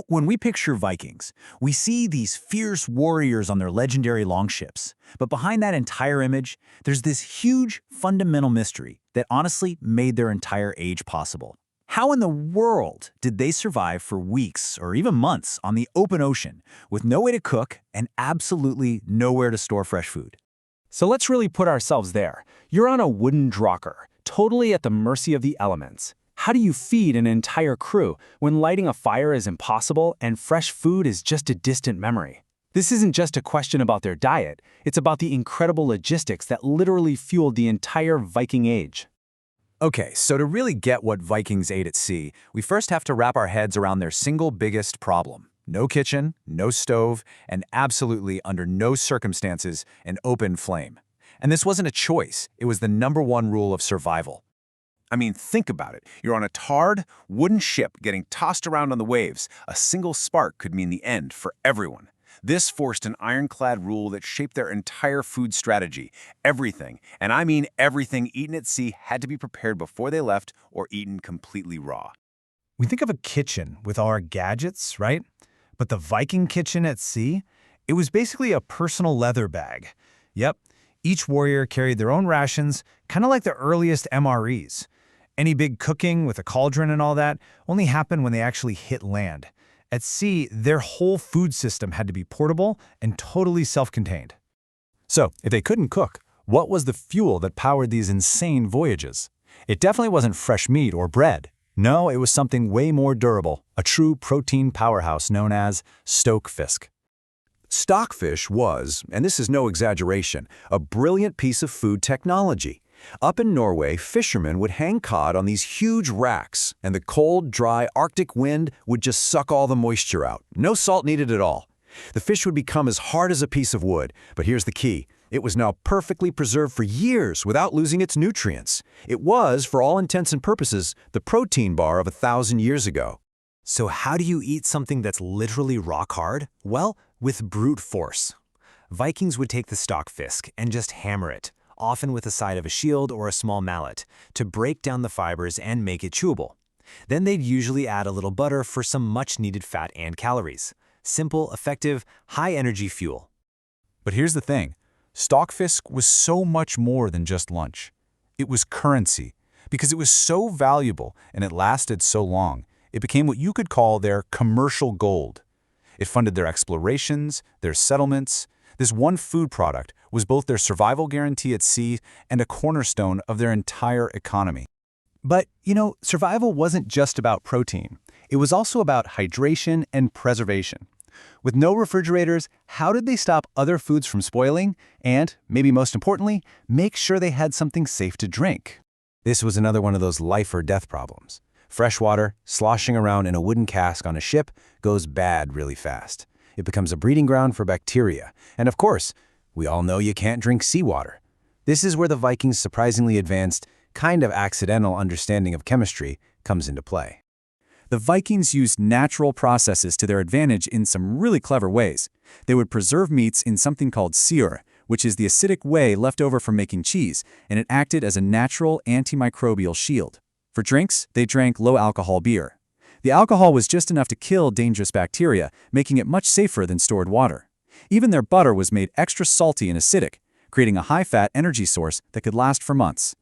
When we picture Vikings, we see these fierce warriors on their legendary longships. But behind that entire image, there's this huge, fundamental mystery that honestly made their entire age possible. How in the world did they survive for weeks or even months on the open ocean with no way to cook and absolutely nowhere to store fresh food? So let's really put ourselves there. You're on a wooden drocker, totally at the mercy of the elements. How do you feed an entire crew when lighting a fire is impossible and fresh food is just a distant memory? This isn't just a question about their diet, it's about the incredible logistics that literally fueled the entire Viking age. Okay, so to really get what Vikings ate at sea, we first have to wrap our heads around their single biggest problem. No kitchen, no stove, and absolutely under no circumstances an open flame. And this wasn't a choice, it was the #1 rule of survival. I mean, think about it. You're on a tarred, wooden ship getting tossed around on the waves. A single spark could mean the end for everyone. This forced an ironclad rule that shaped their entire food strategy. Everything, and I mean everything eaten at sea, had to be prepared before they left or eaten completely raw. We think of a kitchen with all our gadgets, right? But the Viking kitchen at sea, it was basically a personal leather bag. Yep, each warrior carried their own rations, kind of like the earliest MREs. Any big cooking with a cauldron and all that only happened when they actually hit land. At sea, their whole food system had to be portable and totally self-contained. So, if they couldn't cook, what was the fuel that powered these insane voyages? It definitely wasn't fresh meat or bread. No, it was something way more durable, a true protein powerhouse known as Stockfish. Stockfish was, and this is no exaggeration, a brilliant piece of food technology. Up in Norway, fishermen would hang cod on these huge racks, and the cold, dry Arctic wind would just suck all the moisture out. No salt needed at all. The fish would become as hard as a piece of wood, but here's the key. It was now perfectly preserved for years without losing its nutrients. It was, for all intents and purposes, the protein bar of 1,000 years ago. So how do you eat something that's literally rock hard? Well, with brute force. Vikings would take the stockfish and just hammer it, often with the side of a shield or a small mallet, to break down the fibers and make it chewable. Then they'd usually add a little butter for some much-needed fat and calories. Simple, effective, high-energy fuel. But here's the thing. Stockfish was so much more than just lunch. It was currency. Because it was so valuable and it lasted so long, it became what you could call their commercial gold. It funded their explorations, their settlements. This one food product was both their survival guarantee at sea and a cornerstone of their entire economy. But, survival wasn't just about protein. It was also about hydration and preservation. With no refrigerators, how did they stop other foods from spoiling? And, maybe most importantly, make sure they had something safe to drink? This was another one of those life or death problems. Fresh water, sloshing around in a wooden cask on a ship, goes bad really fast. It becomes a breeding ground for bacteria. And of course, we all know you can't drink seawater. This is where the Vikings' surprisingly advanced, kind of accidental understanding of chemistry comes into play. The Vikings used natural processes to their advantage in some really clever ways. They would preserve meats in something called syre, which is the acidic whey left over from making cheese, and it acted as a natural antimicrobial shield. For drinks, they drank low-alcohol beer. The alcohol was just enough to kill dangerous bacteria, making it much safer than stored water. Even their butter was made extra salty and acidic, creating a high-fat energy source that could last for months.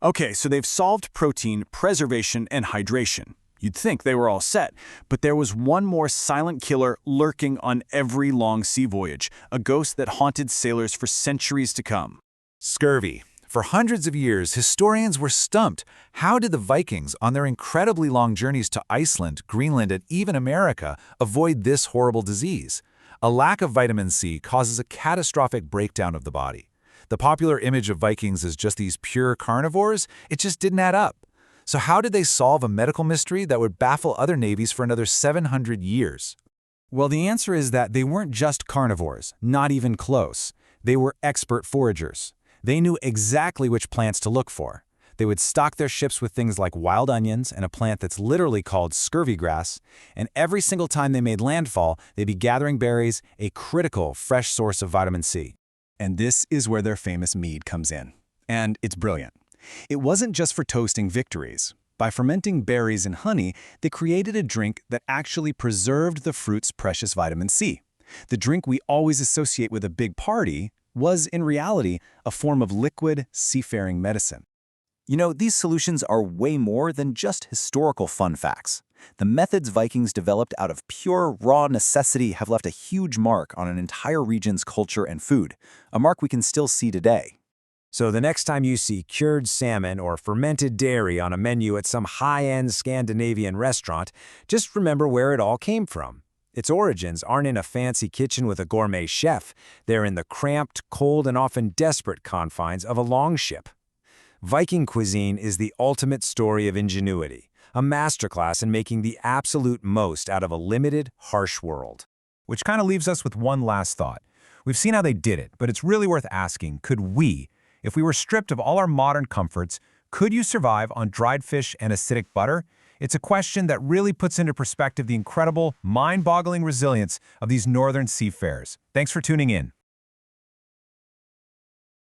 Okay, so they've solved protein, preservation, and hydration. You'd think they were all set, but there was one more silent killer lurking on every long sea voyage, a ghost that haunted sailors for centuries to come. Scurvy. For hundreds of years, historians were stumped. How did the Vikings, on their incredibly long journeys to Iceland, Greenland, and even America, avoid this horrible disease? A lack of vitamin C causes a catastrophic breakdown of the body. The popular image of Vikings as just these pure carnivores, it just didn't add up. So how did they solve a medical mystery that would baffle other navies for another 700 years? Well, the answer is that they weren't just carnivores, not even close. They were expert foragers. They knew exactly which plants to look for. They would stock their ships with things like wild onions and a plant that's literally called scurvy grass, and every single time they made landfall, they'd be gathering berries, a critical fresh source of vitamin C. And this is where their famous mead comes in. And it's brilliant. It wasn't just for toasting victories. By fermenting berries and honey, they created a drink that actually preserved the fruit's precious vitamin C. The drink we always associate with a big party was, in reality, a form of liquid, seafaring medicine. You know, these solutions are way more than just historical fun facts. The methods Vikings developed out of pure, raw necessity have left a huge mark on an entire region's culture and food, a mark we can still see today. So the next time you see cured salmon or fermented dairy on a menu at some high-end Scandinavian restaurant, just remember where it all came from. Its origins aren't in a fancy kitchen with a gourmet chef. They're in the cramped, cold, and often desperate confines of a longship. Viking cuisine is the ultimate story of ingenuity, a masterclass in making the absolute most out of a limited, harsh world. Which kind of leaves us with one last thought. We've seen how they did it, but it's really worth asking, could we, if we were stripped of all our modern comforts, could you survive on dried fish and acidic butter? It's a question that really puts into perspective the incredible, mind-boggling resilience of these northern seafarers. Thanks for tuning in.